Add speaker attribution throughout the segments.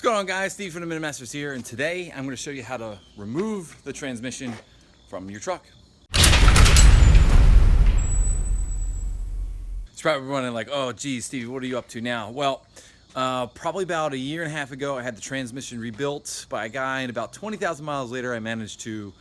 Speaker 1: What's going on, guys? Steve from the Minute Masters here, and today I'm going to show you how to remove the transmission from your truck. It's probably wondering like, oh geez, Steve, what are you up to now? Well, probably about a year and a half ago I had the transmission rebuilt by a guy, and about 20,000 miles later I managed to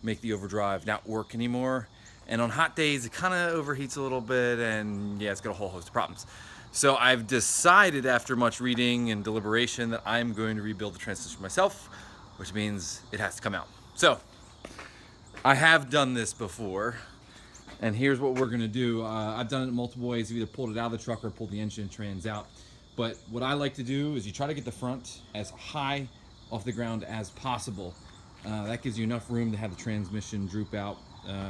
Speaker 1: make the overdrive not work anymore. And on hot days it kind of overheats a little bit, and yeah, it's got a whole host of problems. So I've decided, after much reading and deliberation, that I'm going to rebuild the transmission myself, which means it has to come out. So I have done this before, and here's what we're gonna do. I've done it in multiple ways. I've either pulled it out of the truck or pulled the engine and trans out. But what I like to do is you try to get the front as high off the ground as possible. That gives you enough room to have the transmission droop out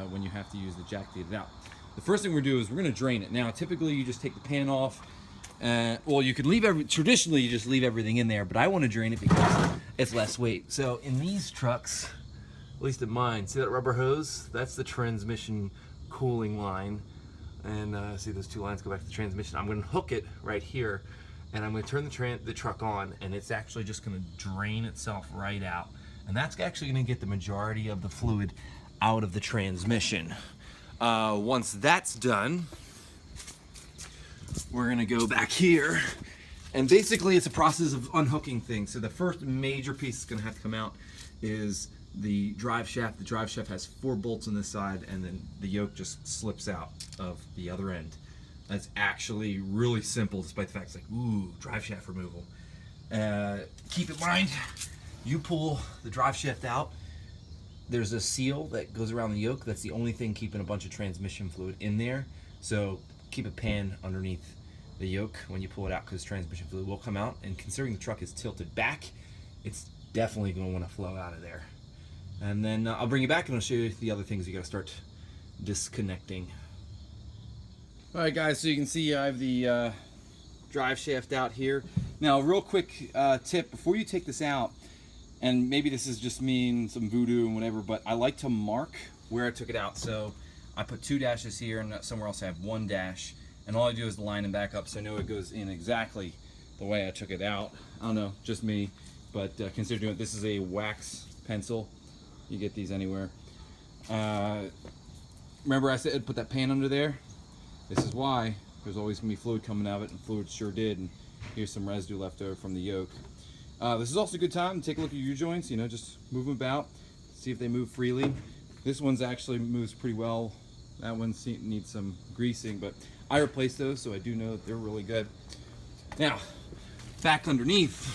Speaker 1: when you have to use the jack to get it out. The first thing we're gonna do is we're gonna drain it. Now, typically you just take the pan off. Well, you can leave traditionally you just leave everything in there, but I want to drain it because it's less weight. So in these trucks, at least in mine, see that rubber hose? That's the transmission cooling line. And see those two lines go back to the transmission. I'm going to hook it right here, and I'm going to turn the truck on, and it's actually just going to drain itself right out. And that's actually going to get the majority of the fluid out of the transmission. Once that's done, we're gonna go back here, and basically it's a process of unhooking things. So the first major piece that's gonna have to come out is the drive shaft. The drive shaft has 4 bolts on this side, and then the yoke just slips out of the other end. That's really simple, despite the fact it's like, ooh, drive shaft removal. Keep in mind, you pull the drive shaft out, there's a seal that goes around the yoke. That's the only thing keeping a bunch of transmission fluid in there. So keep a pan underneath the yoke when you pull it out, because transmission fluid will come out, and considering the truck is tilted back, it's definitely going to want to flow out of there. And then I'll bring you back and I'll show you the other things you got to start disconnecting. All right, guys, so you can see I have the drive shaft out here. Now, real quick tip before you take this out, and maybe this is just me and some voodoo and whatever, but I like to mark where I took it out. So I put 2 dashes here, and somewhere else I have 1 dash, and all I do is line them back up so I know it goes in exactly the way I took it out. I don't know, just me, but considering this is a wax pencil, you get these anywhere. Remember I said put that pan under there? This is why. There's always gonna be fluid coming out of it, and fluid sure did, and here's some residue left over from the yoke. This is also a good time to take a look at your U-joints, you know, just move them about, see if they move freely. This one's actually moves pretty well. That one needs some greasing, but I replaced those, so I do know that they're really good. Now, back underneath.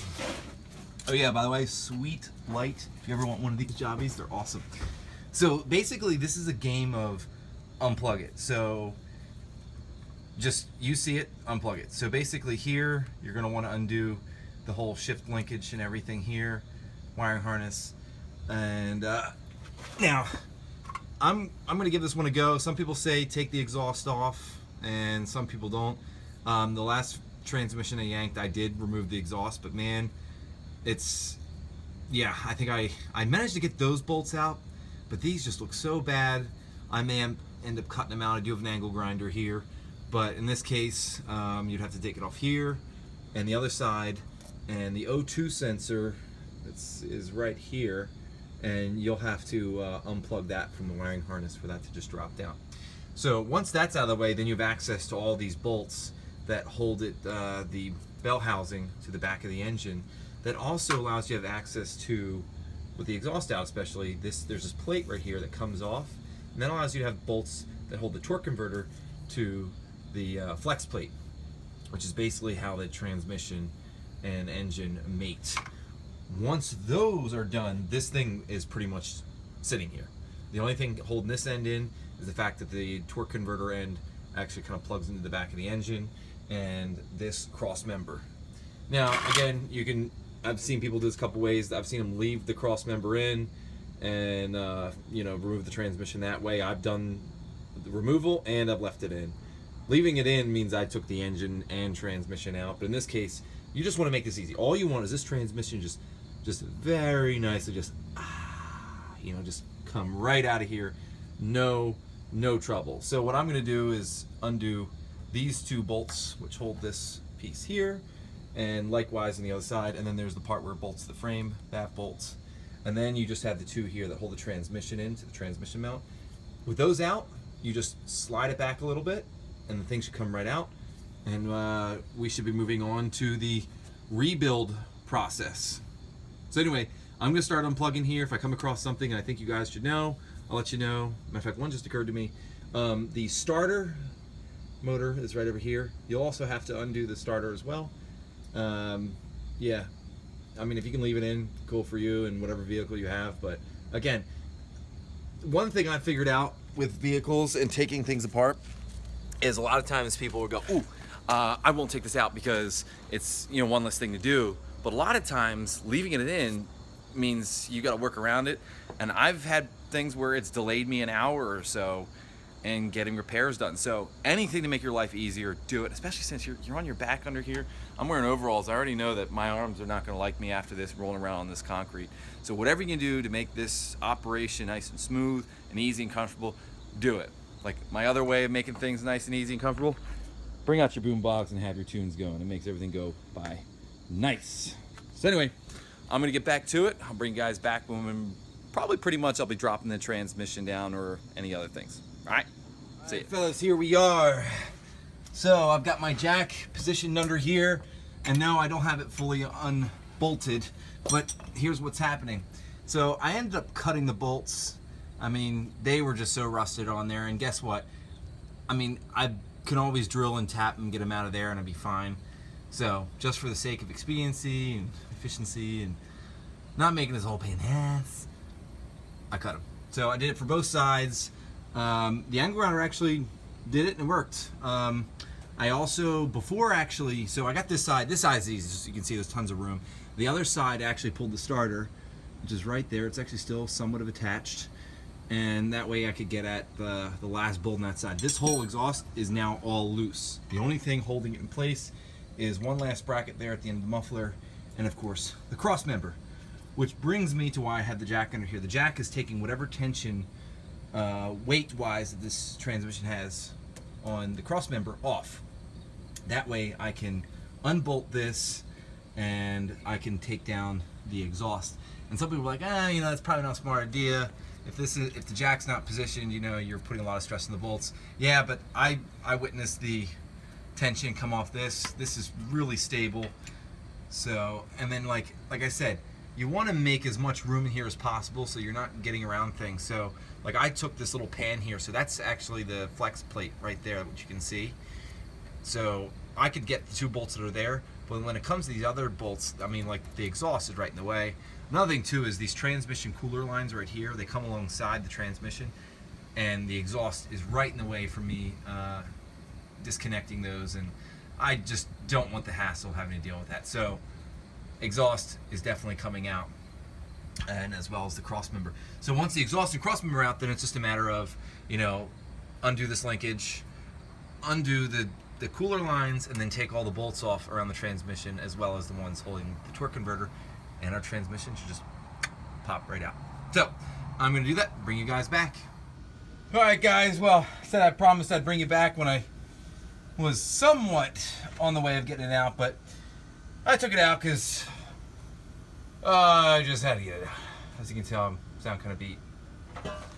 Speaker 1: Oh yeah, by the way, Sweet Light. If you ever want one of these jobbies, they're awesome. So basically, this is a game of unplug it. So just, you see it, unplug it. So basically here, you're gonna wanna undo the whole shift linkage and everything here, wiring harness. And now, I'm gonna give this one a go. Some people say take the exhaust off, and some people don't. The last transmission I yanked, I did remove the exhaust, but man, yeah, I think I managed to get those bolts out, but these just look so bad. I may end up cutting them out. I do have an angle grinder here, but in this case, you'd have to take it off here and the other side, and the O2 sensor is right here, and you'll have to unplug that from the wiring harness for that to just drop down. So once that's out of the way, then you have access to all these bolts that hold it, the bell housing to the back of the engine. That also allows you to have access to, with the exhaust out especially, there's this plate right here that comes off, and that allows you to have bolts that hold the torque converter to the flex plate, which is basically how the transmission and engine mate. Once those are done, this thing is pretty much sitting here. The only thing holding this end in is the fact that the torque converter end actually kind of plugs into the back of the engine, and this cross member. Now, again, I've seen people do this a couple ways. I've seen them leave the cross member in and you know, remove the transmission that way. I've done the removal and I've left it in. Leaving it in means I took the engine and transmission out, but in this case, you just want to make this easy. All you want is this transmission just very nicely just you know, just come right out of here. No trouble. So what I'm going to do is undo these 2 bolts which hold this piece here, and likewise on the other side. And then there's the part where it bolts to the frame, that bolts. And then you just have the two here that hold the transmission into the transmission mount. With those out, you just slide it back a little bit, and the thing should come right out. And we should be moving on to the rebuild process. So anyway, I'm gonna start unplugging here. If I come across something I think you guys should know, I'll let you know. Matter of fact, one just occurred to me. The starter motor is right over here. You'll also have to undo the starter as well. Yeah, I mean, if you can leave it in, cool for you and whatever vehicle you have. But again, one thing I figured out with vehicles and taking things apart is a lot of times people will go, ooh, I won't take this out because it's, you know, one less thing to do. But a lot of times leaving it in means you got to work around it. And I've had things where it's delayed me an hour or so in getting repairs done. So anything to make your life easier, do it, especially since you're on your back under here. I'm wearing overalls. I already know that my arms are not going to like me after this rolling around on this concrete. So whatever you can do to make this operation nice and smooth and easy and comfortable, do it. Like my other way of making things nice and easy and comfortable, bring out your boom box and have your tunes going. It makes everything go by nice. So anyway, I'm gonna get back to it. I'll bring you guys back when probably pretty much I'll be dropping the transmission down or any other things. All right, see ya. Fellas, here we are. So I've got my jack positioned under here, and no, I don't have it fully unbolted, but here's what's happening. So I ended up cutting the bolts. I mean, they were just so rusted on there, and guess what? I mean, I can always drill and tap and get them out of there and I'll be fine. So just for the sake of expediency and efficiency and not making this whole pain in the ass, I cut them. So I did it for both sides. The angle grinder actually did it and it worked. I also, before actually, so I got this side is easy, so you can see there's tons of room. The other side actually pulled the starter, which is right there. It's actually still somewhat of attached. And that way I could get at the last bolt on that side. This whole exhaust is now all loose. The only thing holding it in place is one last bracket there at the end of the muffler, and of course the cross member, which brings me to why I had the jack under here. The jack is taking whatever tension weight-wise that this transmission has on the cross member off. That way I can unbolt this and I can take down the exhaust. And some people are like, you know, that's probably not a smart idea. If the jack's not positioned, you know, you're putting a lot of stress on the bolts. Yeah, but I witnessed the tension come off this. This is really stable. So, and then like I said, you want to make as much room in here as possible so you're not getting around things. So, like I took this little pan here, so that's actually the flex plate right there, which you can see. So I could get the two bolts that are there, but when it comes to these other bolts, I mean, like the exhaust is right in the way. Another thing too is these transmission cooler lines right here. They come alongside the transmission, and the exhaust is right in the way for me disconnecting those, and I just don't want the hassle of having to deal with that. So exhaust is definitely coming out, and as well as the cross member. So once the exhaust and cross member are out, then it's just a matter of, you know, undo this linkage, undo the cooler lines, and then take all the bolts off around the transmission as well as the ones holding the torque converter, and our transmission should just pop right out. So I'm gonna do that, bring you guys back. All right guys, well, I said I promised I'd bring you back when I was somewhat on the way of getting it out, but I took it out because I just had to get it out. As you can tell, I sound kind of beat.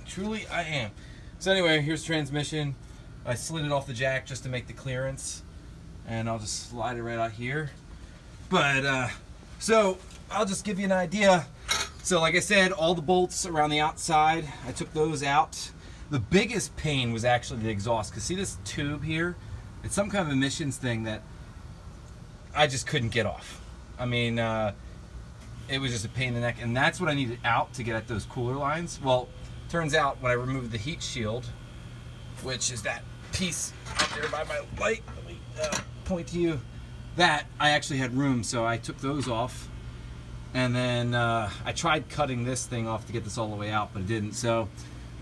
Speaker 1: Truly, I am. So anyway, here's transmission. I slid it off the jack just to make the clearance, and I'll just slide it right out here. But so I'll just give you an idea. So like I said, all the bolts around the outside, I took those out. The biggest pain was actually the exhaust, because see this tube here? It's some kind of emissions thing that I just couldn't get off. I mean, it was just a pain in the neck, and that's what I needed out to get at those cooler lines. Well, turns out when I removed the heat shield, which is that piece out there by my light, let me point to you, that I actually had room, so I took those off. And then I tried cutting this thing off to get this all the way out, but it didn't. So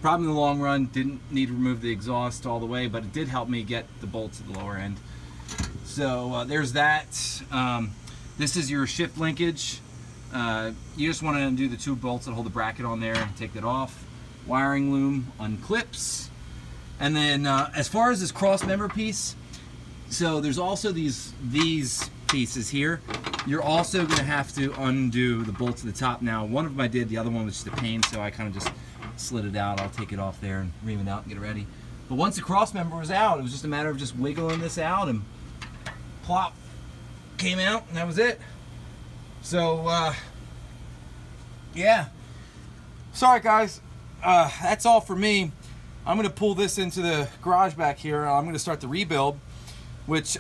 Speaker 1: probably in the long run, didn't need to remove the exhaust all the way, but it did help me get the bolts at the lower end. So there's that. This is your shift linkage. You just want to undo the two bolts that hold the bracket on there and take that off. Wiring loom unclips. And then as far as this cross member piece, so there's also these
Speaker 2: pieces here. You're also going to have to undo the bolts at the top. Now, one of them I did, the other one was just a pain, so I kind of just slid it out. I'll take it off there and ream it out and get it ready. But once the cross member was out, it was just a matter of just wiggling this out and plop, came out, and that was it. So, yeah. Sorry, guys. That's all for me. I'm going to pull this into the garage back here. I'm going to start the rebuild, which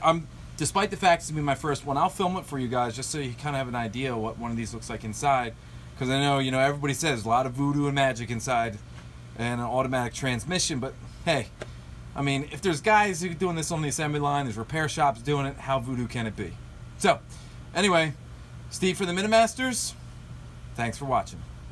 Speaker 2: despite the fact it's going to be my first one, I'll film it for you guys just so you kind of have an idea of what one of these looks like inside. Because I know, everybody says a lot of voodoo and magic inside and an automatic transmission, but hey, I mean, if there's guys who are doing this on the assembly line, there's repair shops doing it, how voodoo can it be? So, anyway, Steve for the Minimasters, thanks for watching.